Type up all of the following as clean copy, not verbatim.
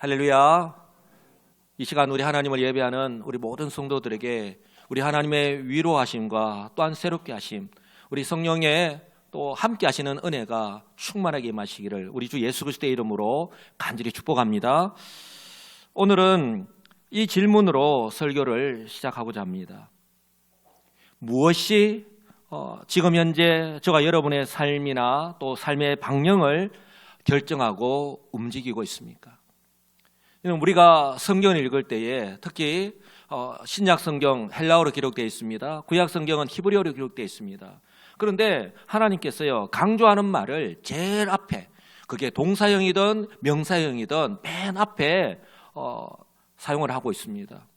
할렐루야. 이 시간 우리 하나님을 예배하는 우리 모든 성도들에게 우리 하나님의 위로하심과 또한 새롭게 하심, 우리 성령의 또 함께 하시는 은혜가 충만하게 임하시기를 우리 주 예수 그리스도의 이름으로 간절히 축복합니다. 오늘은 이 질문으로 설교를 시작하고자 합니다. 무엇이 지금 현재 저와 여러분의 삶이나 또 삶의 방향을 결정하고 움직이고 있습니까? 우리가 성경을 읽을 때에 특히 신약 성경 헬라어로 기록되어 있습니다. 구약 성경은 히브리어로 기록되어 있습니다. 그런데 하나님께서요, 강조하는 말을 제일 앞에, 그게 동사형이든 명사형이든 맨 앞에 사용을 하고 있습니다.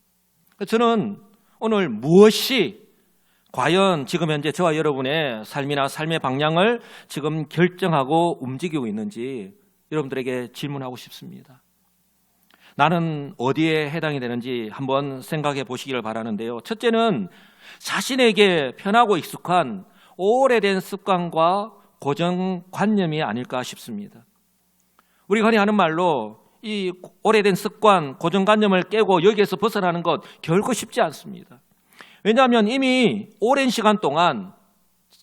저는 오늘 무엇이 과연 지금 현재 저와 여러분의 삶이나 삶의 방향을 지금 결정하고 움직이고 있는지 여러분들에게 질문하고 싶습니다. 나는 어디에 해당이 되는지 한번 생각해 보시기를 바라는데요. 첫째는 자신에게 편하고 익숙한 오래된 습관과 고정관념이 아닐까 싶습니다. 우리가 흔히 하는 말로 이 오래된 습관, 고정관념을 깨고 여기에서 벗어나는 것 결코 쉽지 않습니다. 왜냐하면 이미 오랜 시간 동안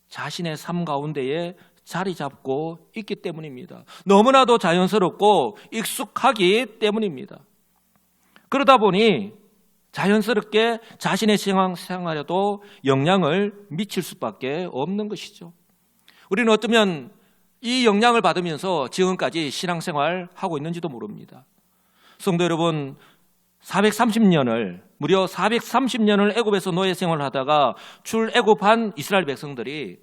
자신의 삶 가운데에 자리 잡고 있기 때문입니다. 너무나도 자연스럽고 익숙하기 때문입니다. 그러다 보니 자연스럽게 자신의 신앙생활에도 영향을 미칠 수밖에 없는 것이죠. 우리는 어쩌면 이 영향을 받으면서 지금까지 신앙생활하고 있는지도 모릅니다. 성도 여러분, 430년을 무려 430년을 애굽에서 노예 생활을 하다가 출애굽한 이스라엘 백성들이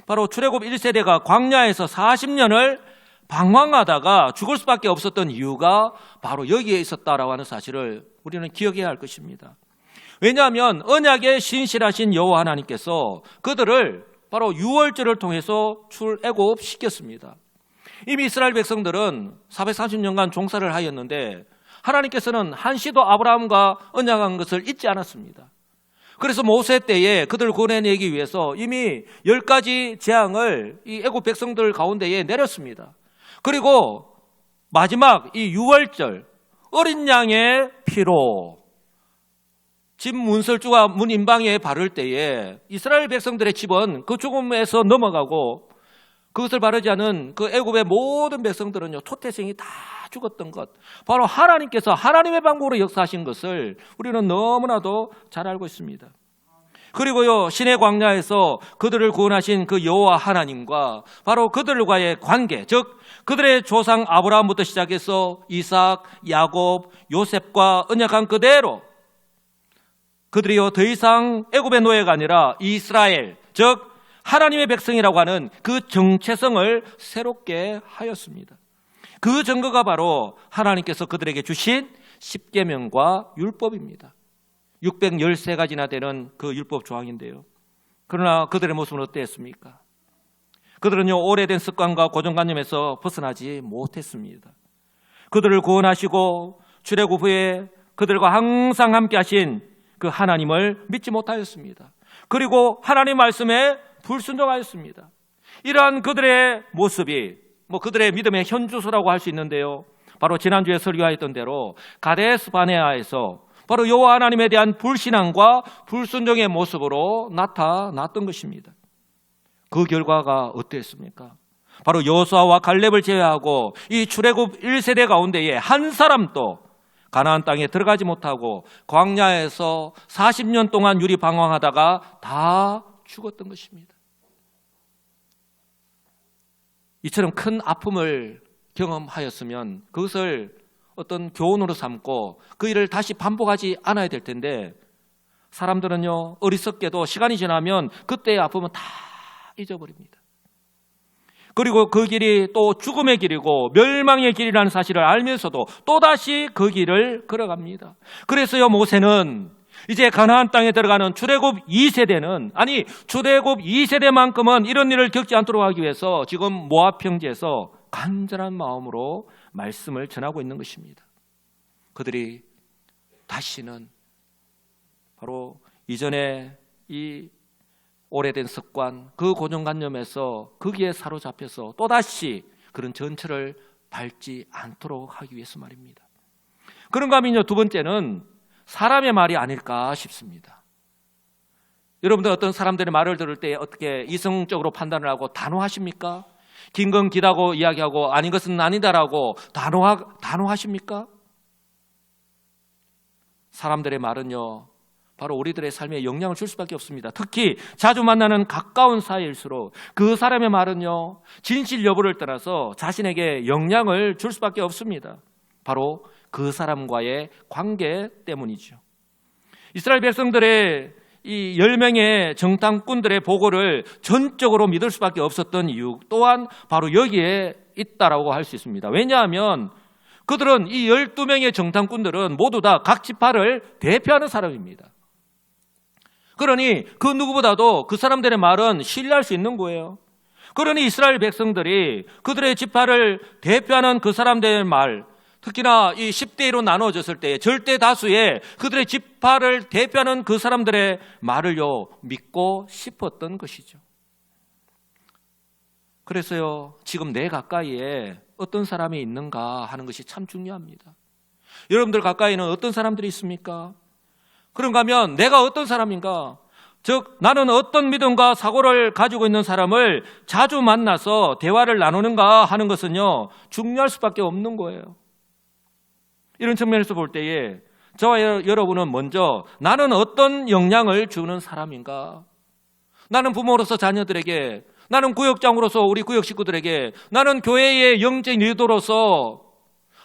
바로 출애굽 1세대가 광야에서 40년을 방황하다가 죽을 수밖에 없었던 이유가 바로 여기에 있었다라고 하는 사실을 우리는 기억해야 할 것입니다. 왜냐하면 언약의 신실하신 여호와 하나님께서 그들을 바로 유월절을 통해서 출애굽시켰습니다. 이미 이스라엘 백성들은 430년간 종살을 하였는데 하나님께서는 한시도 아브라함과 언약한 것을 잊지 않았습니다. 그래서 모세 때에 그들을 구원해내기 위해서 이미 10가지 재앙을 이 애굽 백성들 가운데에 내렸습니다. 그리고 마지막 이 유월절 어린 양의 피로 집 문설주가 문 임방에 바를 때에 이스라엘 백성들의 집은 그 죽음에서 넘어가고 그것을 바르지 않은 그 애굽의 모든 백성들은요, 초태생이 다 죽었던 것, 바로 하나님께서 하나님의 방법으로 역사하신 것을 우리는 너무나도 잘 알고 있습니다. 그리고요, 신의 광야에서 그들을 구원하신 그 여호와 하나님과 바로 그들과의 관계, 즉 그들의 조상 아브라함부터 시작해서 이삭, 야곱, 요셉과 언약한 그대로 그들이요 더 이상 애굽의 노예가 아니라 이스라엘, 즉 하나님의 백성이라고 하는 그 정체성을 새롭게 하였습니다. 그 증거가 바로 하나님께서 그들에게 주신 십계명과 율법입니다. 613가지나 되는 그 율법 조항인데요. 그러나 그들의 모습은 어땠습니까? 그들은요, 오래된 습관과 고정관념에서 벗어나지 못했습니다. 그들을 구원하시고 출애굽 후에 그들과 항상 함께 하신 그 하나님을 믿지 못하였습니다. 그리고 하나님 말씀에 불순종하였습니다. 이러한 그들의 모습이 그들의 믿음의 현주소라고 할 수 있는데요, 바로 지난주에 설교하였던 대로 가데스 바네아에서 바로 여호와 하나님에 대한 불신앙과 불순종의 모습으로 나타났던 것입니다. 그 결과가 어땠습니까? 바로 여호수아와 갈렙을 제외하고 이 출애굽 1세대 가운데에 한 사람도 가나안 땅에 들어가지 못하고 광야에서 40년 동안 유리 방황하다가 다 죽었던 것입니다. 이처럼 큰 아픔을 경험하였으면 그것을 어떤 교훈으로 삼고 그 일을 다시 반복하지 않아야 될 텐데, 사람들은요, 어리석게도 시간이 지나면 그때의 아픔은 다 잊어버립니다. 그리고 그 길이 또 죽음의 길이고 멸망의 길이라는 사실을 알면서도 또다시 그 길을 걸어갑니다. 그래서요, 모세는 이제 가나안 땅에 들어가는 출애굽 2세대는, 아니 출애굽 2세대만큼은 이런 일을 겪지 않도록 하기 위해서 지금 모압 평지에서 간절한 마음으로 말씀을 전하고 있는 것입니다. 그들이 다시는 바로 이전에 이 오래된 습관, 그 고정관념에서 거기에 사로잡혀서 또다시 그런 전철을 밟지 않도록 하기 위해서 말입니다. 그런가 하면요, 두 번째는 사람의 말이 아닐까 싶습니다. 여러분들 어떤 사람들의 말을 들을 때 어떻게 이성적으로 판단을 하고 단호하십니까? 긴 건 기다고 이야기하고 아닌 것은 아니다라고 단호하십니까? 사람들의 말은요, 바로 우리들의 삶에 영향을 줄 수밖에 없습니다. 특히 자주 만나는 가까운 사이일수록 그 사람의 말은요, 진실 여부를 떠나서 자신에게 영향을 줄 수밖에 없습니다. 바로 그 사람과의 관계 때문이죠. 이스라엘 백성들의 이 10명의 정탐꾼들의 보고를 전적으로 믿을 수밖에 없었던 이유 또한 바로 여기에 있다라고 할 수 있습니다. 왜냐하면 그들은 이 12명의 정탐꾼들은 모두 다 각 지파를 대표하는 사람입니다. 그러니 그 누구보다도 그 사람들의 말은 신뢰할 수 있는 거예요. 그러니 이스라엘 백성들이 그들의 지파를 대표하는 그 사람들의 말, 특히나 이 10대 1로 나누어졌을 때 절대 다수의 그들의 지파를 대표하는 그 사람들의 말을요, 믿고 싶었던 것이죠. 그래서요, 지금 내 가까이에 어떤 사람이 있는가 하는 것이 참 중요합니다. 여러분들 가까이는 어떤 사람들이 있습니까? 그런가 하면 내가 어떤 사람인가? 즉 나는 어떤 믿음과 사고를 가지고 있는 사람을 자주 만나서 대화를 나누는가 하는 것은요, 중요할 수밖에 없는 거예요. 이런 측면에서 볼 때에 저와 여러분은 먼저 나는 어떤 영향을 주는 사람인가? 나는 부모로서 자녀들에게, 나는 구역장으로서 우리 구역 식구들에게, 나는 교회의 영적 리더로서,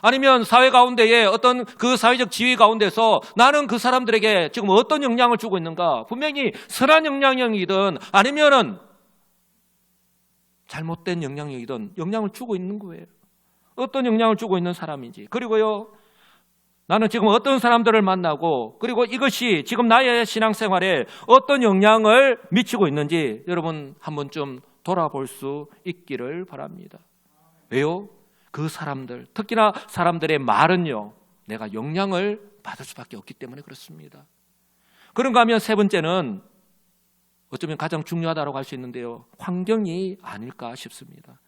아니면 사회 가운데에 어떤 그 사회적 지위 가운데서 나는 그 사람들에게 지금 어떤 영향을 주고 있는가? 분명히 선한 영향력이든 아니면은 잘못된 영향력이든 영향을 주고 있는 거예요. 어떤 영향을 주고 있는 사람인지. 그리고요, 나는 지금 어떤 사람들을 만나고 그리고 이것이 지금 나의 신앙생활에 어떤 영향을 미치고 있는지 여러분 한 번쯤 돌아볼 수 있기를 바랍니다. 왜요? 그 사람들, 특히나 사람들의 말은요, 내가 영향을 받을 수밖에 없기 때문에 그렇습니다. 그런가 하면 세 번째는 어쩌면 가장 중요하다고 할 수 있는데요, 환경이 아닐까 싶습니다.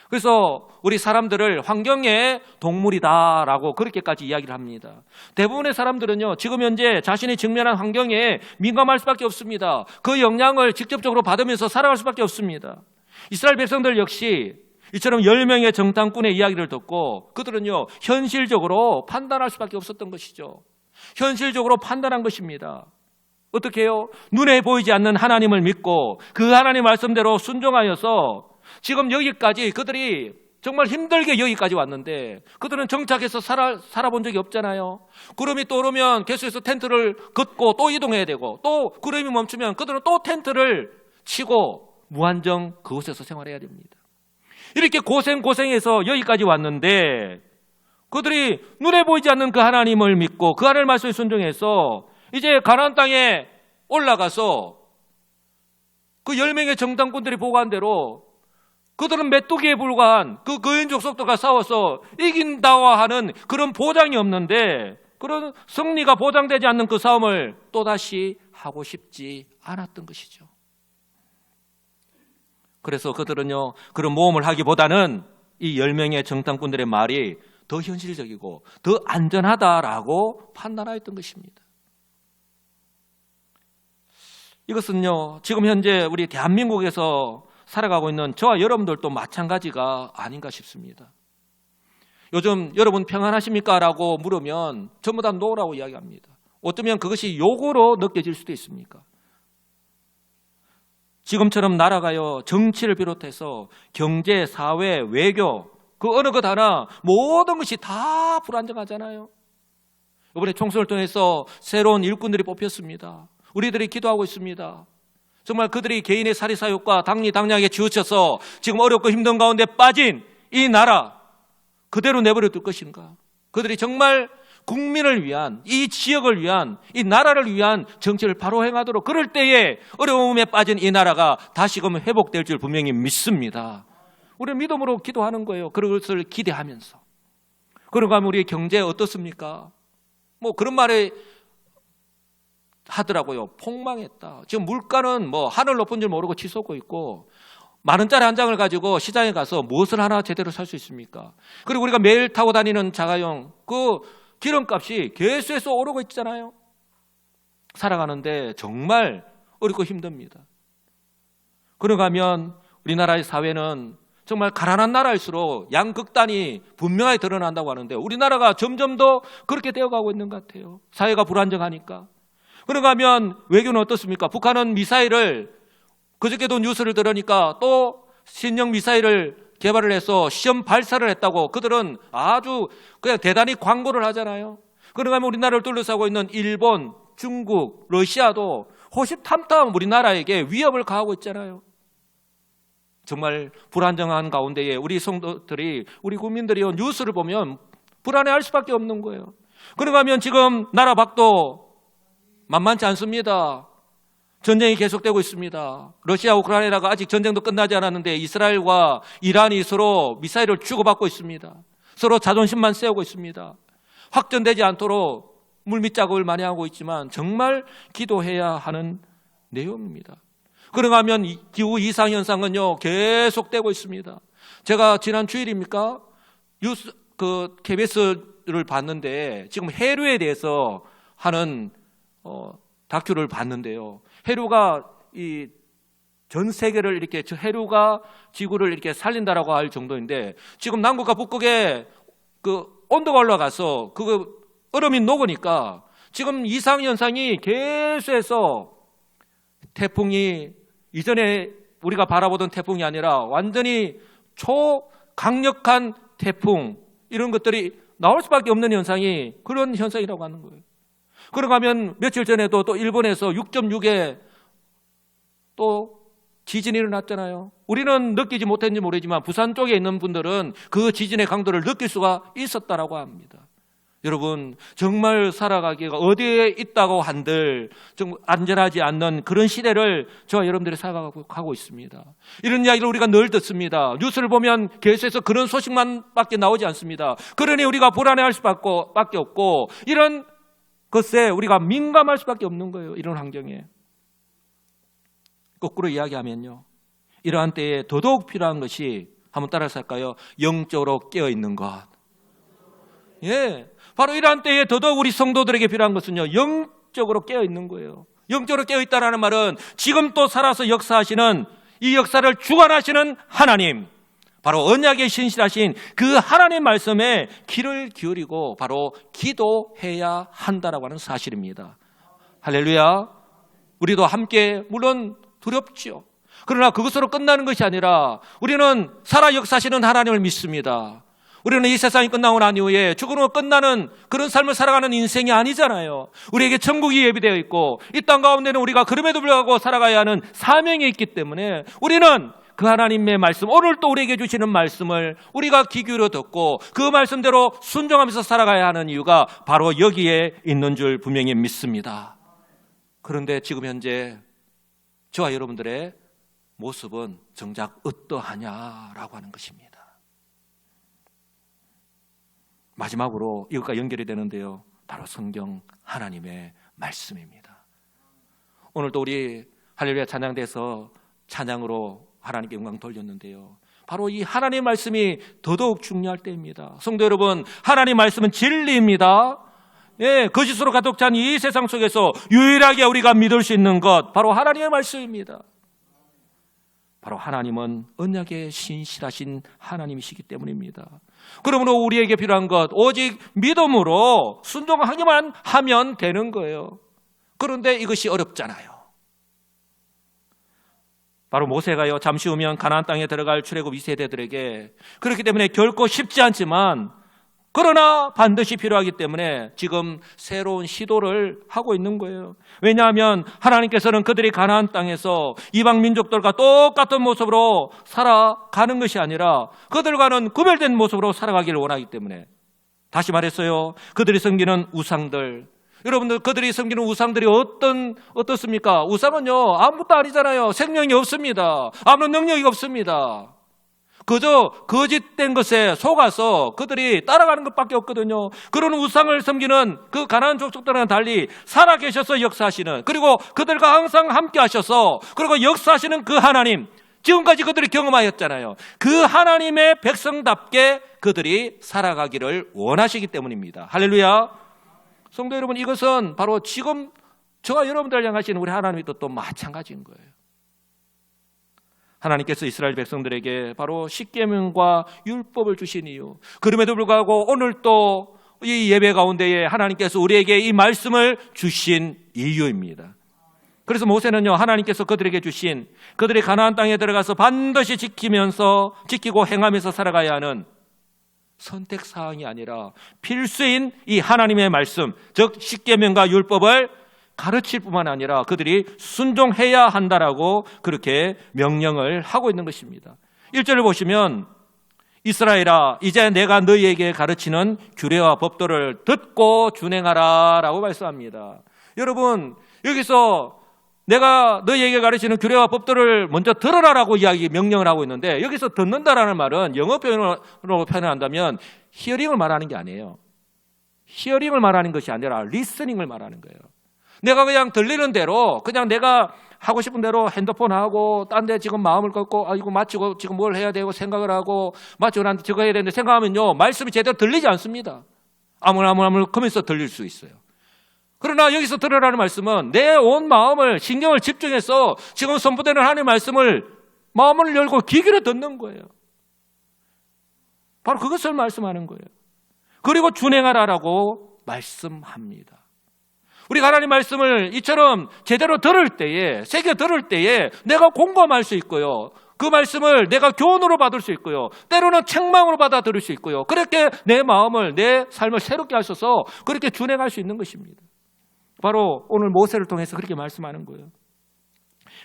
그래서 우리 사람들을 환경의 동물이다라고 그렇게까지 이야기를 합니다. 대부분의 사람들은요, 지금 현재 자신이 직면한 환경에 민감할 수밖에 없습니다. 그 영향을 직접적으로 받으면서 살아갈 수밖에 없습니다. 이스라엘 백성들 역시 이처럼 10명의 정탐꾼의 이야기를 듣고 그들은요, 현실적으로 판단할 수밖에 없었던 것이죠. 현실적으로 판단한 것입니다. 어떻게 해요? 눈에 보이지 않는 하나님을 믿고 그 하나님 말씀대로 순종하여서 지금 여기까지 그들이 정말 힘들게 여기까지 왔는데 그들은 정착해서 살아본 적이 없잖아요. 구름이 또 오르면 계속해서 텐트를 걷고 또 이동해야 되고 또 구름이 멈추면 그들은 또 텐트를 치고 무한정 그곳에서 생활해야 됩니다. 이렇게 고생해서 여기까지 왔는데 그들이 눈에 보이지 않는 그 하나님을 믿고 그 하나님 말씀에 순종해서 이제 가나안 땅에 올라가서 그 10명의 정탐꾼들이 보고한 대로 그들은 메뚜기에 불과한 그 거인 족속들과 싸워서 이긴다고 하는 그런 보장이 없는데 그런 승리가 보장되지 않는 그 싸움을 또다시 하고 싶지 않았던 것이죠. 그래서 그들은요, 그런 모험을 하기보다는 이 10명의 정탐꾼들의 말이 더 현실적이고 더 안전하다라고 판단하였던 것입니다. 이것은요, 지금 현재 우리 대한민국에서 살아가고 있는 저와 여러분들도 마찬가지가 아닌가 싶습니다. 요즘 여러분 평안하십니까? 라고 물으면 전부 다 노라고 이야기합니다. 어쩌면 그것이 욕으로 느껴질 수도 있습니까? 지금처럼 나라가요, 정치를 비롯해서 경제, 사회, 외교, 그 어느 것 하나 모든 것이 다 불안정하잖아요. 이번에 총선을 통해서 새로운 일꾼들이 뽑혔습니다. 우리들이 기도하고 있습니다. 정말 그들이 개인의 사리사욕과 당리당략에 치우쳐서 지금 어렵고 힘든 가운데 빠진 이 나라 그대로 내버려 둘 것인가? 그들이 정말 국민을 위한, 이 지역을 위한, 이 나라를 위한 정치를 바로 행하도록 그럴 때에 어려움에 빠진 이 나라가 다시금 회복될 줄 분명히 믿습니다. 우리는 믿음으로 기도하는 거예요. 그것을 기대하면서. 그런가 하면 우리의 경제 어떻습니까? 뭐 그런 말에 하더라고요. 폭망했다. 지금 물가는 뭐 하늘 높은 줄 모르고 치솟고 있고 10,000원짜리 한 장을 가지고 시장에 가서 무엇을 하나 제대로 살 수 있습니까? 그리고 우리가 매일 타고 다니는 자가용 그 기름값이 계속해서 오르고 있잖아요. 살아가는데 정말 어렵고 힘듭니다. 그런가 하면 우리나라의 사회는 정말 가난한 나라일수록 양극단이 분명하게 드러난다고 하는데 우리나라가 점점 더 그렇게 되어가고 있는 것 같아요. 사회가 불안정하니까. 그런가 하면 외교는 어떻습니까? 북한은 미사일을 그저께도 뉴스를 들으니까 또 신형 미사일을 개발을 해서 시험 발사를 했다고 그들은 아주 그냥 대단히 광고를 하잖아요. 그런가 하면 우리나라를 둘러싸고 있는 일본, 중국, 러시아도 호시탐탐 우리나라에게 위협을 가하고 있잖아요. 정말 불안정한 가운데에 우리 성도들이, 우리 국민들이 뉴스를 보면 불안해할 수밖에 없는 거예요. 그런가 하면 지금 나라 밖도 만만치 않습니다. 전쟁이 계속되고 있습니다. 러시아, 우크라이나가 아직 전쟁도 끝나지 않았는데 이스라엘과 이란이 서로 미사일을 주고받고 있습니다. 서로 자존심만 세우고 있습니다. 확전되지 않도록 물밑작업을 많이 하고 있지만 정말 기도해야 하는 내용입니다. 그런가 하면 기후 이상 현상은요 계속되고 있습니다. 제가 지난 주일입니까? 뉴스 KBS를 봤는데 지금 해류에 대해서 하는 다큐를 봤는데요. 해류가 이 전 세계를 이렇게 해류가 지구를 이렇게 살린다라고 할 정도인데 지금 남극과 북극에 그 온도가 올라가서 그 얼음이 녹으니까 지금 이상 현상이 계속해서 태풍이 이전에 우리가 바라보던 태풍이 아니라 완전히 초강력한 태풍 이런 것들이 나올 수밖에 없는 현상이 그런 현상이라고 하는 거예요. 그런가 하면 며칠 전에도 또 일본에서 6.6의 또 지진이 일어났잖아요. 우리는 느끼지 못했는지 모르지만 부산 쪽에 있는 분들은 그 지진의 강도를 느낄 수가 있었다라고 합니다. 여러분 정말 살아가기가 어디에 있다고 한들 좀 안전하지 않는 그런 시대를 저와 여러분들이 살아가고 있습니다. 이런 이야기를 우리가 늘 듣습니다. 뉴스를 보면 계속해서 그런 소식만 밖에 나오지 않습니다. 그러니 우리가 불안해할 수밖에 없고 이런 것에 우리가 민감할 수밖에 없는 거예요. 이런 환경에. 거꾸로 이야기하면요. 이러한 때에 더더욱 필요한 것이 한번 따라서 할까요? 영적으로 깨어있는 것. 예, 바로 이러한 때에 더더욱 우리 성도들에게 필요한 것은요. 영적으로 깨어있는 거예요. 영적으로 깨어있다라는 말은 지금 또 살아서 역사하시는 이 역사를 주관하시는 하나님, 바로 언약에 신실하신 그 하나님 말씀에 귀를 기울이고 바로 기도해야 한다라고 하는 사실입니다. 할렐루야. 우리도 함께 물론 두렵지요. 그러나 그것으로 끝나는 것이 아니라 우리는 살아 역사하시는 하나님을 믿습니다. 우리는 이 세상이 끝나고 난 이후에 죽음으로 끝나는 그런 삶을 살아가는 인생이 아니잖아요. 우리에게 천국이 예비되어 있고 이 땅 가운데는 우리가 그럼에도 불구하고 살아가야 하는 사명이 있기 때문에 우리는 그 하나님의 말씀, 오늘 또 우리에게 주시는 말씀을 우리가 귀 기울여 듣고 그 말씀대로 순종하면서 살아가야 하는 이유가 바로 여기에 있는 줄 분명히 믿습니다. 그런데 지금 현재 저와 여러분들의 모습은 정작 어떠하냐라고 하는 것입니다. 마지막으로 이것과 연결이 되는데요. 바로 성경 하나님의 말씀입니다. 오늘도 우리 할렐루야 찬양대에서 찬양으로 하나님께 영광 돌렸는데요. 바로 이 하나님의 말씀이 더더욱 중요할 때입니다. 성도 여러분, 하나님의 말씀은 진리입니다. 예, 거짓으로 가득 찬 이 세상 속에서 유일하게 우리가 믿을 수 있는 것 바로 하나님의 말씀입니다. 바로 하나님은 언약에 신실하신 하나님이시기 때문입니다. 그러므로 우리에게 필요한 것 오직 믿음으로 순종하기만 하면 되는 거예요. 그런데 이것이 어렵잖아요. 바로 모세가요 잠시 후면 가나안 땅에 들어갈 출애굽 2세대들에게 그렇기 때문에 결코 쉽지 않지만 그러나 반드시 필요하기 때문에 지금 새로운 시도를 하고 있는 거예요. 왜냐하면 하나님께서는 그들이 가나안 땅에서 이방 민족들과 똑같은 모습으로 살아가는 것이 아니라 그들과는 구별된 모습으로 살아가기를 원하기 때문에 다시 말했어요. 그들이 섬기는 우상들, 여러분들 그들이 섬기는 우상들이 어떻습니까? 우상은요 아무것도 아니잖아요. 생명이 없습니다. 아무런 능력이 없습니다. 그저 거짓된 것에 속아서 그들이 따라가는 것밖에 없거든요. 그런 우상을 섬기는 그 가나안 족속들과는 달리 살아계셔서 역사하시는, 그리고 그들과 항상 함께 하셔서 그리고 역사하시는 그 하나님, 지금까지 그들이 경험하였잖아요. 그 하나님의 백성답게 그들이 살아가기를 원하시기 때문입니다. 할렐루야. 성도 여러분, 이것은 바로 지금 저와 여러분들 향하시는 우리 하나님의 뜻도 마찬가지인 거예요. 하나님께서 이스라엘 백성들에게 바로 십계명과 율법을 주신 이유, 그럼에도 불구하고 오늘 또 이 예배 가운데에 하나님께서 우리에게 이 말씀을 주신 이유입니다. 그래서 모세는요, 하나님께서 그들에게 주신, 그들이 가나안 땅에 들어가서 반드시 지키고 행하면서 살아가야 하는 선택사항이 아니라 필수인 이 하나님의 말씀, 즉 십계명과 율법을 가르칠 뿐만 아니라 그들이 순종해야 한다라고 그렇게 명령을 하고 있는 것입니다. 1절을 보시면 이스라엘아, 이제 내가 너희에게 가르치는 규례와 법도를 듣고 준행하라 라고 말씀합니다. 여러분, 여기서 내가 너희에게 가르치는 규례와 법도를 먼저 들으라라고 명령을 하고 있는데, 여기서 듣는다라는 말은 영어 표현으로 표현한다면 히어링을 말하는 게 아니에요. 히어링을 말하는 것이 아니라 리스닝을 말하는 거예요. 내가 그냥 들리는 대로, 그냥 내가 하고 싶은 대로 핸드폰 하고 딴 데 지금 마음을 걷고 이거 마치고 지금 뭘 해야 되고 생각을 하고 마치고 난 저거 해야 되는데 생각하면요, 말씀이 제대로 들리지 않습니다. 아무나 하면서 들릴 수 있어요. 그러나 여기서 들으라는 말씀은 내 온 마음을, 신경을 집중해서 지금 선포되는 하나님의 말씀을 마음을 열고 귀 기울여 듣는 거예요. 바로 그것을 말씀하는 거예요. 그리고 준행하라라고 말씀합니다. 우리가 하나님 말씀을 이처럼 제대로 들을 때에, 새겨 들을 때에 내가 공감할 수 있고요, 그 말씀을 내가 교훈으로 받을 수 있고요, 때로는 책망으로 받아들일 수 있고요, 그렇게 내 마음을, 내 삶을 새롭게 하셔서 그렇게 준행할 수 있는 것입니다. 바로 오늘 모세를 통해서 그렇게 말씀하는 거예요.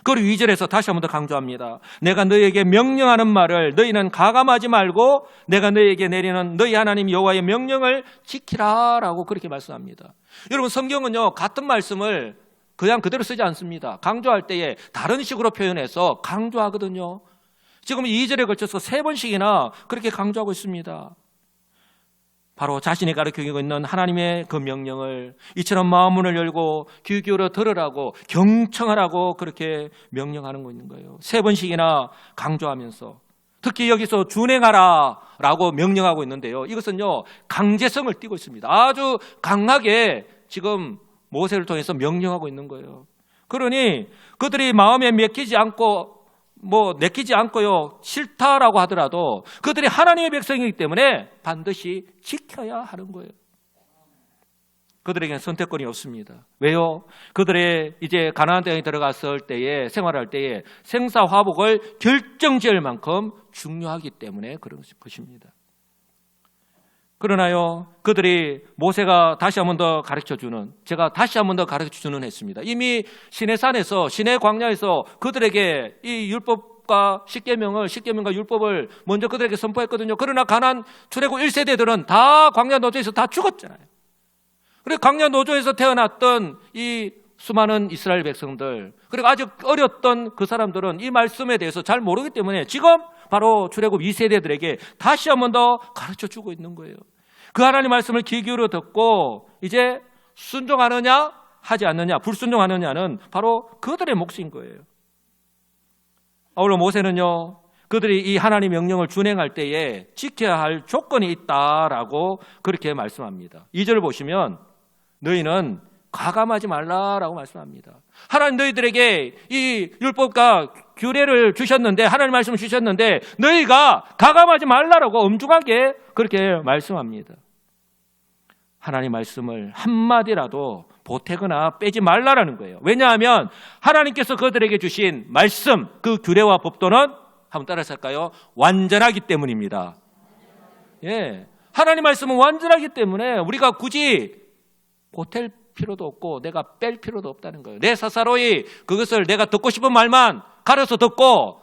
그리고 2절에서 다시 한 번 더 강조합니다. 내가 너희에게 명령하는 말을 너희는 가감하지 말고 내가 너희에게 내리는 너희 하나님 여호와의 명령을 지키라 라고 그렇게 말씀합니다. 여러분, 성경은요, 같은 말씀을 그냥 그대로 쓰지 않습니다. 강조할 때에 다른 식으로 표현해서 강조하거든요. 지금 2절에 걸쳐서 3번씩이나 그렇게 강조하고 있습니다. 바로 자신이 가르치고 있는 하나님의 그 명령을 이처럼 마음문을 열고 귀 기울여 들으라고, 경청하라고 그렇게 명령하는 거 있는 거예요. 3번씩이나 강조하면서, 특히 여기서 준행하라 라고 명령하고 있는데요, 이것은요, 강제성을 띠고 있습니다. 아주 강하게 지금 모세를 통해서 명령하고 있는 거예요. 그러니 그들이 마음에 내키지 않고요, 싫다라고 하더라도 그들이 하나님의 백성이기 때문에 반드시 지켜야 하는 거예요. 그들에게는 선택권이 없습니다. 왜요? 그들의 이제 가나안 땅에 들어갔을 때에, 생활할 때에 생사화복을 결정지을 만큼 중요하기 때문에 그런 것입니다. 그러나요, 그들이 모세가 다시 한 번 더 가르쳐주는, 제가 다시 한 번 더 가르쳐주는 했습니다. 이미 시내산에서, 시내 광야에서 그들에게 이 율법과 십계명과 율법을 먼저 그들에게 선포했거든요. 그러나 가나안 출애굽 1세대들은 다 광야 노조에서 다 죽었잖아요. 그리고 광야 노조에서 태어났던 이 수많은 이스라엘 백성들, 그리고 아직 어렸던 그 사람들은 이 말씀에 대해서 잘 모르기 때문에 지금 바로 출애굽 2세대들에게 다시 한 번 더 가르쳐주고 있는 거예요. 그 하나님 말씀을 귀 기울여 듣고 이제 순종하느냐 하지 않느냐, 불순종하느냐는 바로 그들의 몫인 거예요. 아울러 모세는요, 그들이 이 하나님 명령을 준행할 때에 지켜야 할 조건이 있다라고 그렇게 말씀합니다. 2절을 보시면 너희는 가감하지 말라라고 말씀합니다. 하나님 너희들에게 이 율법과 규례를 주셨는데, 하나님 말씀을 주셨는데 너희가 가감하지 말라라고 엄중하게 그렇게 말씀합니다. 하나님 말씀을 한마디라도 보태거나 빼지 말라라는 거예요. 왜냐하면 하나님께서 그들에게 주신 말씀, 그 규례와 법도는, 한번 따라서 할까요? 완전하기 때문입니다. 예, 하나님 말씀은 완전하기 때문에 우리가 굳이 보탤 필요도 없고 내가 뺄 필요도 없다는 거예요. 내 스스로의 그것을 내가 듣고 싶은 말만 가려서 듣고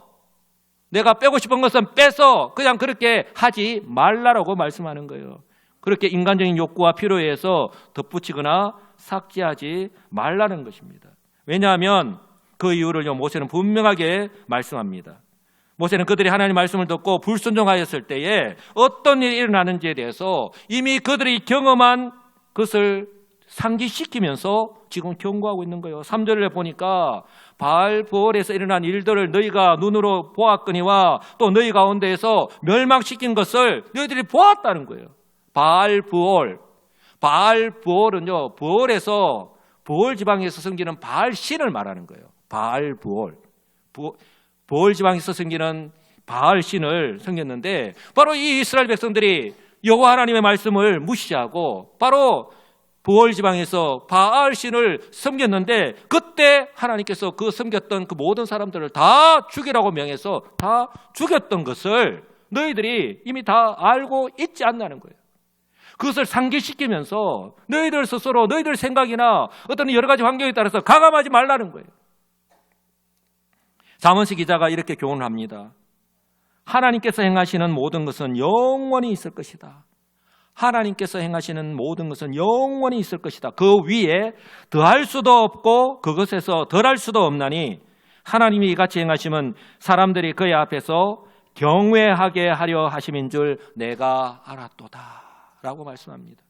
내가 빼고 싶은 것은 빼서 그냥 그렇게 하지 말라라고 말씀하는 거예요. 그렇게 인간적인 욕구와 필요에 의해서 덧붙이거나 삭제하지 말라는 것입니다. 왜냐하면 그 이유를 모세는 분명하게 말씀합니다. 모세는 그들이 하나님 말씀을 듣고 불순종하였을 때에 어떤 일이 일어나는지에 대해서 이미 그들이 경험한 것을 상기시키면서 지금 경고하고 있는 거예요. 3절에 보니까 바알브올에서 일어난 일들을 너희가 눈으로 보았거니와 또 너희 가운데에서 멸망시킨 것을 너희들이 보았다는 거예요. 바알브올은요, 부올에서 부올 지방에서 섬기는 바알 신을 말하는 거예요. 바알브올. 부올 지방에서 섬기는 바알 신을 섬겼는데 바로 이 이스라엘 백성들이 여호와 하나님의 말씀을 무시하고 바로 부올 지방에서 바알 신을 섬겼는데 그때 하나님께서 그 섬겼던 그 모든 사람들을 다 죽이라고 명해서 다 죽였던 것을 너희들이 이미 다 알고 있지 않냐는 거예요. 그것을 상기시키면서 너희들 스스로 너희들 생각이나 어떤 여러 가지 환경에 따라서 가감하지 말라는 거예요. 잠언시 기자가 이렇게 교훈을 합니다. 하나님께서 행하시는 모든 것은 영원히 있을 것이다. 하나님께서 행하시는 모든 것은 영원히 있을 것이다. 그 위에 더할 수도 없고 그것에서 덜할 수도 없나니 하나님이 이같이 행하시면 사람들이 그의 앞에서 경외하게 하려 하심인 줄 내가 알았도다 라고 말씀합니다.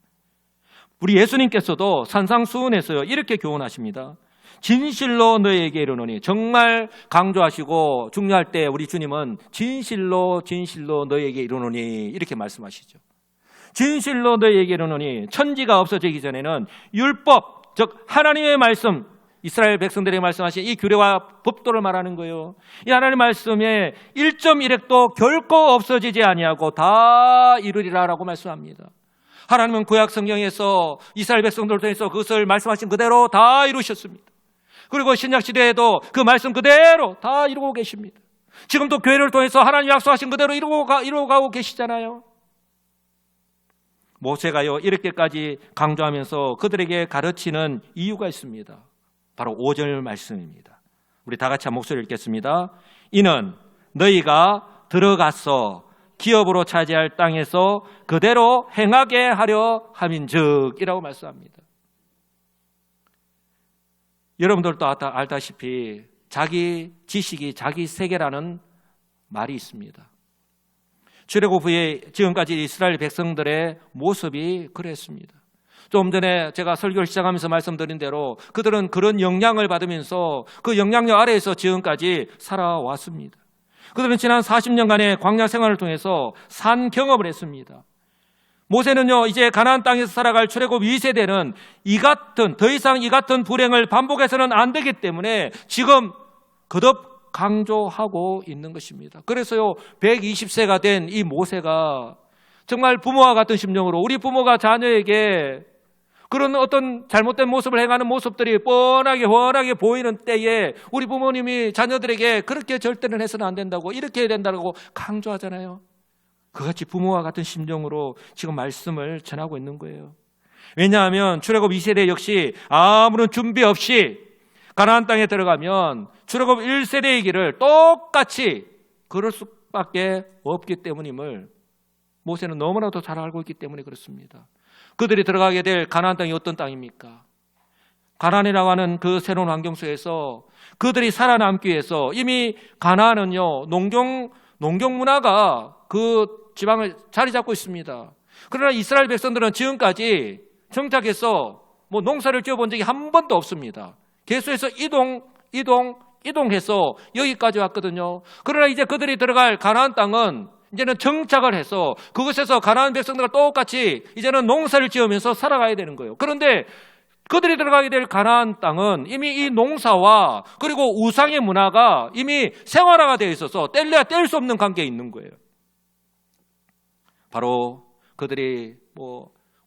우리 예수님께서도 산상수훈에서요 이렇게 교훈하십니다. 진실로 너희에게 이르노니, 정말 강조하시고 중요할 때 우리 주님은 진실로 너희에게 이르노니 이렇게 말씀하시죠. 진실로 너희에게 이르노니, 천지가 없어지기 전에는 율법, 즉 하나님의 말씀, 이스라엘 백성들에게 말씀하신 이 규례와 법도를 말하는 거예요. 이 하나님의 말씀에 1.1획도 결코 없어지지 아니하고 다 이루리라라고 말씀합니다. 하나님은 구약 성경에서 이스라엘 백성들을 통해서 그것을 말씀하신 그대로 다 이루셨습니다. 그리고 신약 시대에도 그 말씀 그대로 다 이루고 계십니다. 지금도 교회를 통해서 하나님 약속하신 그대로 이루어가고 계시잖아요. 모세가요 이렇게까지 강조하면서 그들에게 가르치는 이유가 있습니다. 바로 5절 말씀입니다. 우리 다 같이 한 목소리를 읽겠습니다. 이는 너희가 들어가서 기업으로 차지할 땅에서 그대로 행하게 하려 함인즉이라고 말씀합니다. 여러분들도 알다시피 자기 지식이 자기 세계라는 말이 있습니다. 출애굽 후에 지금까지 이스라엘 백성들의 모습이 그랬습니다. 좀 전에 제가 설교를 시작하면서 말씀드린 대로 그들은 그런 영향을 받으면서 그 영향력 아래에서 지금까지 살아왔습니다. 그들은 지난 40년간의 광야 생활을 통해서 산 경험을 했습니다. 모세는요 이제 가나안 땅에서 살아갈 출애굽 2세대는 더 이상 이 같은 불행을 반복해서는 안 되기 때문에 지금 거듭 강조하고 있는 것입니다. 그래서요 120세가 된 이 모세가 정말 부모와 같은 심정으로 우리 부모가 자녀에게 그런 어떤 잘못된 모습을 행하는 모습들이 뻔하게 보이는 때에 우리 부모님이 자녀들에게 그렇게 절대는 해서는 안 된다고, 이렇게 해야 된다고 강조하잖아요. 그같이 부모와 같은 심정으로 지금 말씀을 전하고 있는 거예요. 왜냐하면 출애굽 2세대 역시 아무런 준비 없이 가나안 땅에 들어가면 출애굽 1세대의 길을 똑같이 걸을 수밖에 없기 때문임을 모세는 너무나도 잘 알고 있기 때문에 그렇습니다. 그들이 들어가게 될 가나안 땅이 어떤 땅입니까? 가나안이라고 하는 그 새로운 환경 속에서 그들이 살아남기 위해서 이미 가나안은요 농경 문화가 그 지방을 자리 잡고 있습니다. 그러나 이스라엘 백성들은 지금까지 정착해서 농사를 지어본 적이 한 번도 없습니다. 계속해서 이동해서 여기까지 왔거든요. 그러나 이제 그들이 들어갈 가나안 땅은 이제는 정착을 해서 그곳에서 가나안 백성들과 똑같이 이제는 농사를 지으면서 살아가야 되는 거예요. 그런데 그들이 들어가게 될 가나안 땅은 이미 이 농사와 그리고 우상의 문화가 이미 생활화가 되어 있어서 뗄래야 뗄 수 없는 관계에 있는 거예요. 바로 그들이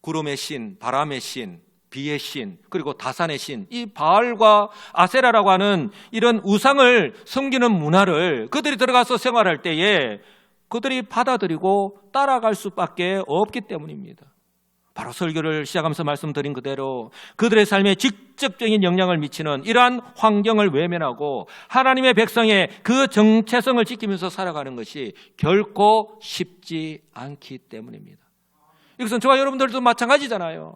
구름의 신, 바람의 신, 비의 신, 그리고 다산의 신, 이 바알과 아세라라고 하는 이런 우상을 섬기는 문화를 그들이 들어가서 생활할 때에 그들이 받아들이고 따라갈 수밖에 없기 때문입니다. 바로 설교를 시작하면서 말씀드린 그대로 그들의 삶에 직접적인 영향을 미치는 이러한 환경을 외면하고 하나님의 백성의 그 정체성을 지키면서 살아가는 것이 결코 쉽지 않기 때문입니다. 이것은 저와 여러분들도 마찬가지잖아요.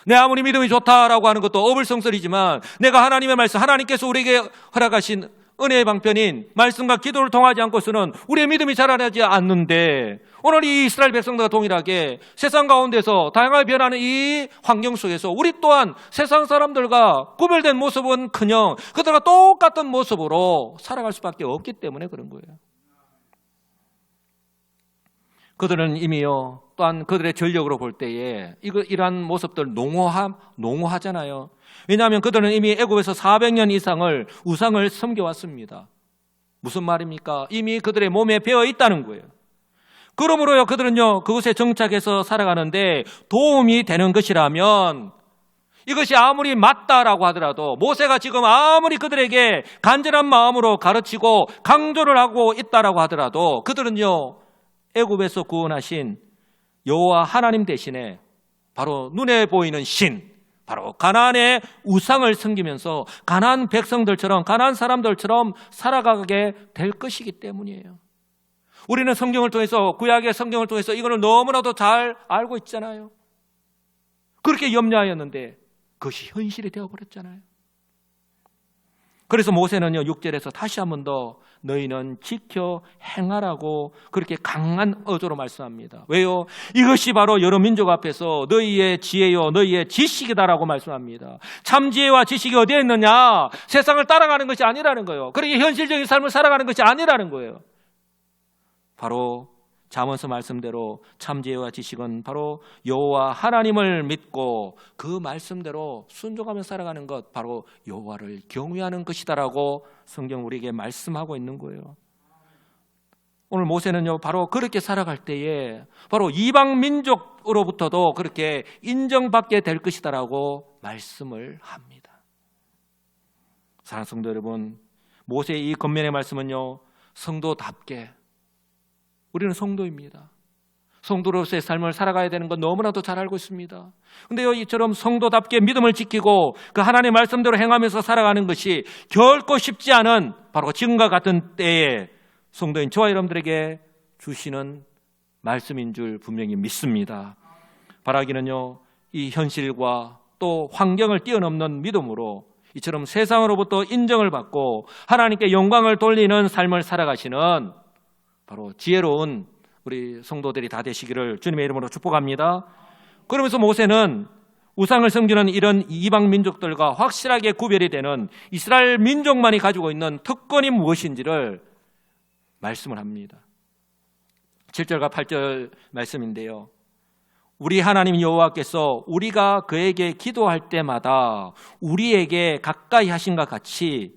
내 아무리 믿음이 좋다라고 하는 것도 어불성설이지만 내가 하나님의 말씀, 하나님께서 우리에게 허락하신 은혜의 방편인 말씀과 기도를 통하지 않고서는 우리의 믿음이 자라나지 않는데, 오늘 이 이스라엘 백성들과 동일하게 세상 가운데서 다양하게 변하는 이 환경 속에서 우리 또한 세상 사람들과 구별된 모습은커녕 그들과 똑같은 모습으로 살아갈 수밖에 없기 때문에 그런 거예요. 그들은 이미요, 또한 그들의 전력으로 볼 때에 이러한 모습들 농후하잖아요. 왜냐하면 그들은 이미 애굽에서 400년 이상을 우상을 섬겨왔습니다. 무슨 말입니까? 이미 그들의 몸에 배어 있다는 거예요. 그러므로요, 그들은요, 그곳에 정착해서 살아가는데 도움이 되는 것이라면, 이것이 아무리 맞다라고 하더라도, 모세가 지금 아무리 그들에게 간절한 마음으로 가르치고 강조를 하고 있다라고 하더라도, 그들은요, 애굽에서 구원하신 여호와 하나님 대신에 바로 눈에 보이는 신, 바로 가나안의 우상을 섬기면서 가나안 백성들처럼, 가나안 사람들처럼 살아가게 될 것이기 때문이에요. 우리는 성경을 통해서, 구약의 성경을 통해서 이거를 너무나도 잘 알고 있잖아요. 그렇게 염려하였는데 그것이 현실이 되어버렸잖아요. 그래서 모세는요, 6절에서 다시 한 번 더 너희는 지켜 행하라고 그렇게 강한 어조로 말씀합니다. 왜요? 이것이 바로 여러 민족 앞에서 너희의 지혜요, 너희의 지식이다라고 말씀합니다. 참 지혜와 지식이 어디에 있느냐? 세상을 따라가는 것이 아니라는 거예요. 그렇게 현실적인 삶을 살아가는 것이 아니라는 거예요. 바로 잠언서 말씀대로 참 지혜와 지식은 바로 여호와 하나님을 믿고 그 말씀대로 순종하며 살아가는 것, 바로 여호와를 경외하는 것이다라고 성경 우리에게 말씀하고 있는 거예요. 오늘 모세는요, 바로 그렇게 살아갈 때에 바로 이방 민족으로부터도 그렇게 인정받게 될 것이다라고 말씀을 합니다. 사랑하는 성도 여러분, 모세의 이 겉면의 말씀은요, 성도답게, 우리는 성도입니다. 성도로서의 삶을 살아가야 되는 건 너무나도 잘 알고 있습니다. 그런데요, 이처럼 성도답게 믿음을 지키고 그 하나님의 말씀대로 행하면서 살아가는 것이 결코 쉽지 않은 바로 지금과 같은 때에 성도인 저와 여러분들에게 주시는 말씀인 줄 분명히 믿습니다. 바라기는요, 이 현실과 또 환경을 뛰어넘는 믿음으로 이처럼 세상으로부터 인정을 받고 하나님께 영광을 돌리는 삶을 살아가시는 바로 지혜로운 우리 성도들이 다 되시기를 주님의 이름으로 축복합니다. 그러면서 모세는 우상을 섬기는 이런 이방 민족들과 확실하게 구별이 되는 이스라엘 민족만이 가지고 있는 특권이 무엇인지를 말씀을 합니다. 7절과 8절 말씀인데요, 우리 하나님 여호와께서 우리가 그에게 기도할 때마다 우리에게 가까이 하신 것 같이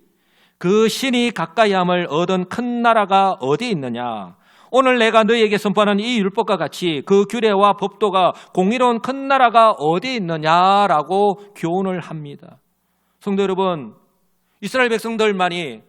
그 신이 가까이함을 얻은 큰 나라가 어디 있느냐? 오늘 내가 너희에게 선포하는 이 율법과 같이 그 규례와 법도가 공의로운 큰 나라가 어디 있느냐라고 교훈을 합니다. 성도 여러분, 이스라엘 백성들만이,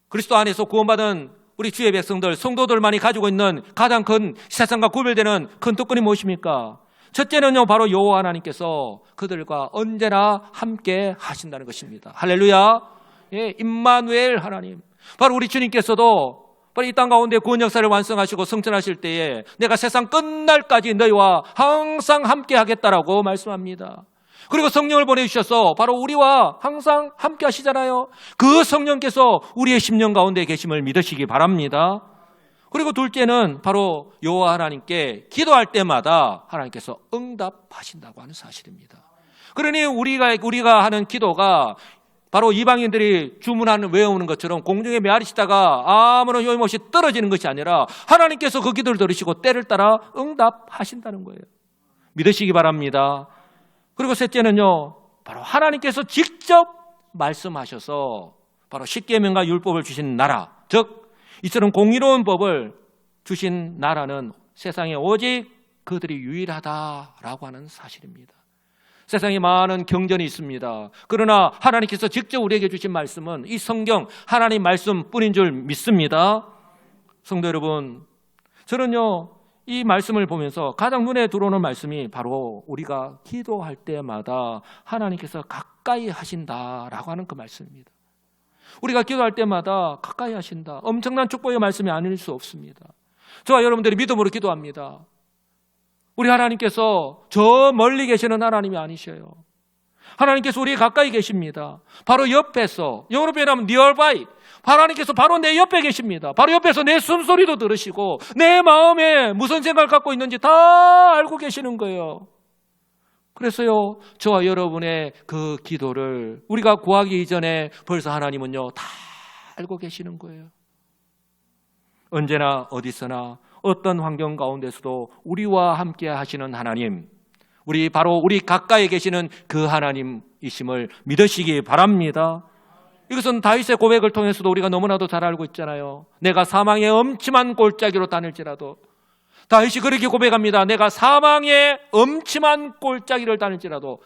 그리스도 안에서 구원받은 우리 주의 백성들, 성도들만이 가지고 있는 가장 큰 세상과 구별되는 큰 특권이 무엇입니까? 첫째는요, 바로 여호와 하나님께서 그들과 언제나 함께 하신다는 것입니다. 할렐루야. 예, 임마누엘 하나님, 바로 우리 주님께서도 바로 이 땅 가운데 구원 역사를 완성하시고 성천하실 때에 내가 세상 끝날까지 너희와 항상 함께 하겠다라고 말씀합니다. 그리고 성령을 보내주셔서 바로 우리와 항상 함께 하시잖아요. 그 성령께서 우리의 심령 가운데 계심을 믿으시기 바랍니다. 그리고 둘째는 바로 여호와 하나님께 기도할 때마다 하나님께서 응답하신다고 하는 사실입니다. 그러니 우리가 하는 기도가 바로 이방인들이 주문하는 외우는 것처럼 공중에 메아리치다가 아무런 효임 없이 떨어지는 것이 아니라 하나님께서 그 기도를 들으시고 때를 따라 응답하신다는 거예요. 믿으시기 바랍니다. 그리고 셋째는요, 바로 하나님께서 직접 말씀하셔서 바로 십계명과 율법을 주신 나라, 즉 이처럼 공의로운 법을 주신 나라는 세상에 오직 그들이 유일하다라고 하는 사실입니다. 세상에 많은 경전이 있습니다. 그러나 하나님께서 직접 우리에게 주신 말씀은 이 성경 하나님 말씀뿐인 줄 믿습니다. 성도 여러분, 저는요, 이 말씀을 보면서 가장 눈에 들어오는 말씀이 바로 우리가 기도할 때마다 하나님께서 가까이 하신다라고 하는 그 말씀입니다. 우리가 기도할 때마다 가까이 하신다. 엄청난 축복의 말씀이 아닐 수 없습니다. 저와 여러분들이 믿음으로 기도합니다. 우리 하나님께서 저 멀리 계시는 하나님이 아니셔요. 하나님께서 우리 가까이 계십니다. 바로 옆에서, 영어로 표현하면 nearby. 하나님께서 바로 내 옆에 계십니다. 바로 옆에서 내 숨소리도 들으시고 내 마음에 무슨 생각을 갖고 있는지 다 알고 계시는 거예요. 그래서요, 저와 여러분의 그 기도를 우리가 구하기 이전에 벌써 하나님은요, 다 알고 계시는 거예요. 언제나 어디서나 어떤 환경 가운데서도 우리와 함께 하시는 하나님, 바로 우리 가까이 계시는 그 하나님이심을 믿으시기 바랍니다. 이것은 다윗의 고백을 통해서도 우리가 너무나도 잘 알고 있잖아요. 내가 사망의 엄침한 골짜기로 다닐지라도, 다윗이 그렇게 고백합니다. 내가 사망의 엄침한 골짜기를 다닐지라도.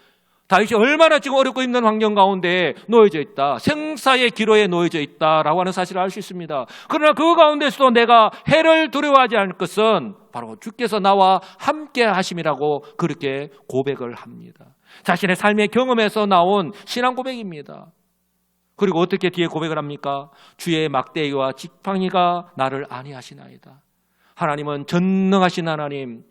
다윗이 얼마나 지금 어렵고 힘든 환경 가운데 놓여져 있다, 생사의 기로에 놓여져 있다라고 하는 사실을 알 수 있습니다. 그러나 그 가운데서도 내가 해를 두려워하지 않을 것은 바로 주께서 나와 함께 하심이라고 그렇게 고백을 합니다. 자신의 삶의 경험에서 나온 신앙 고백입니다. 그리고 어떻게 뒤에 고백을 합니까? 주의 막대기와 지팡이가 나를 안위하시나이다. 하나님은 전능하신 하나님,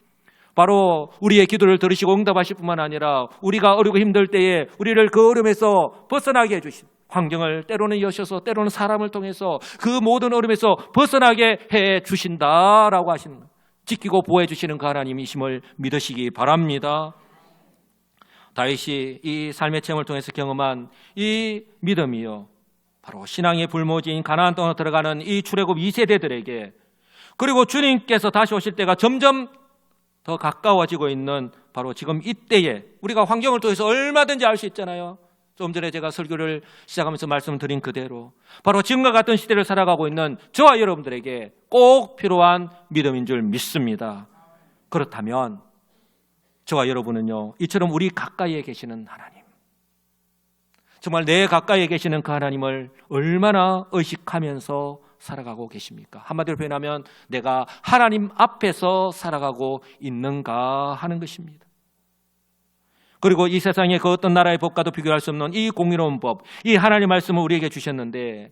바로 우리의 기도를 들으시고 응답하실 뿐만 아니라 우리가 어렵고 힘들 때에 우리를 그 어려움에서 벗어나게 해주신, 환경을 때로는 여셔서 때로는 사람을 통해서 그 모든 어려움에서 벗어나게 해주신다라고 하신, 지키고 보호해 주시는 그 하나님이심을 믿으시기 바랍니다. 다윗이 이 삶의 체험을 통해서 경험한 이 믿음이요, 바로 신앙의 불모지인 가나안 땅으로 들어가는 이 출애굽 2세대들에게, 그리고 주님께서 다시 오실 때가 점점 더 가까워지고 있는 바로 지금 이때에 우리가 환경을 통해서 얼마든지 알 수 있잖아요. 좀 전에 제가 설교를 시작하면서 말씀드린 그대로 바로 지금과 같은 시대를 살아가고 있는 저와 여러분들에게 꼭 필요한 믿음인 줄 믿습니다. 그렇다면 저와 여러분은요, 이처럼 우리 가까이에 계시는 하나님, 정말 내 가까이에 계시는 그 하나님을 얼마나 의식하면서 살아가고 계십니까? 한마디로 표현하면 내가 하나님 앞에서 살아가고 있는가 하는 것입니다. 그리고 이 세상의 그 어떤 나라의 법과도 비교할 수 없는 이 공의로운 법, 이 하나님의 말씀을 우리에게 주셨는데,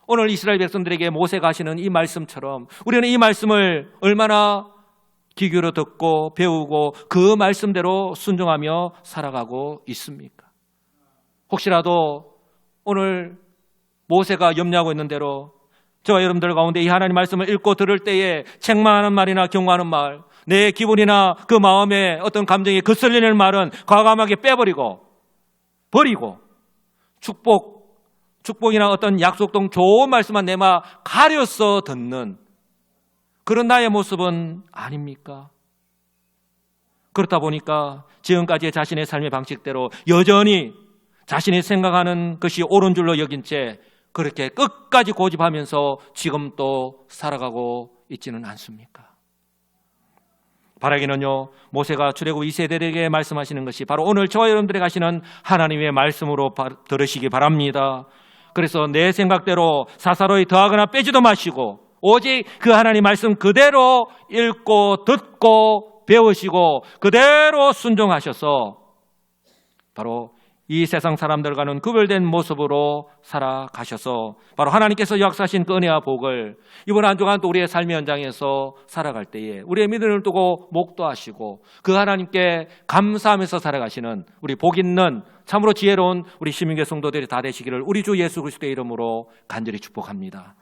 오늘 이스라엘 백성들에게 모세가 하시는 이 말씀처럼 우리는 이 말씀을 얼마나 귀 기울여 듣고 배우고 그 말씀대로 순종하며 살아가고 있습니까? 혹시라도 오늘 모세가 염려하고 있는 대로 저와 여러분들 가운데 이 하나님 말씀을 읽고 들을 때에 책망하는 말이나 경고하는 말, 내 기분이나 그 마음에 어떤 감정이 거슬리는 말은 과감하게 빼버리고 버리고 축복이나 어떤 약속 등 좋은 말씀만 내마 가려서 듣는 그런 나의 모습은 아닙니까? 그렇다 보니까 지금까지의 자신의 삶의 방식대로 여전히 자신이 생각하는 것이 옳은 줄로 여긴 채 그렇게 끝까지 고집하면서 지금 또 살아가고 있지는 않습니까? 바라기는요, 모세가 출애굽 2세대에게 말씀하시는 것이 바로 오늘 저와 여러분들에게 하시는 하나님의 말씀으로 들으시기 바랍니다. 그래서 내 생각대로 사사로이 더하거나 빼지도 마시고 오직 그 하나님 말씀 그대로 읽고 듣고 배우시고 그대로 순종하셔서 바로 이 세상 사람들과는 구별된 모습으로 살아가셔서 바로 하나님께서 역사하신 그 은혜와 복을 이번 한 주간 또 우리의 삶의 현장에서 살아갈 때에 우리의 믿음을 두고 목도하시고 그 하나님께 감사하면서 살아가시는 우리 복 있는 참으로 지혜로운 우리 시민교회 성도들이 다 되시기를 우리 주 예수 그리스도의 이름으로 간절히 축복합니다.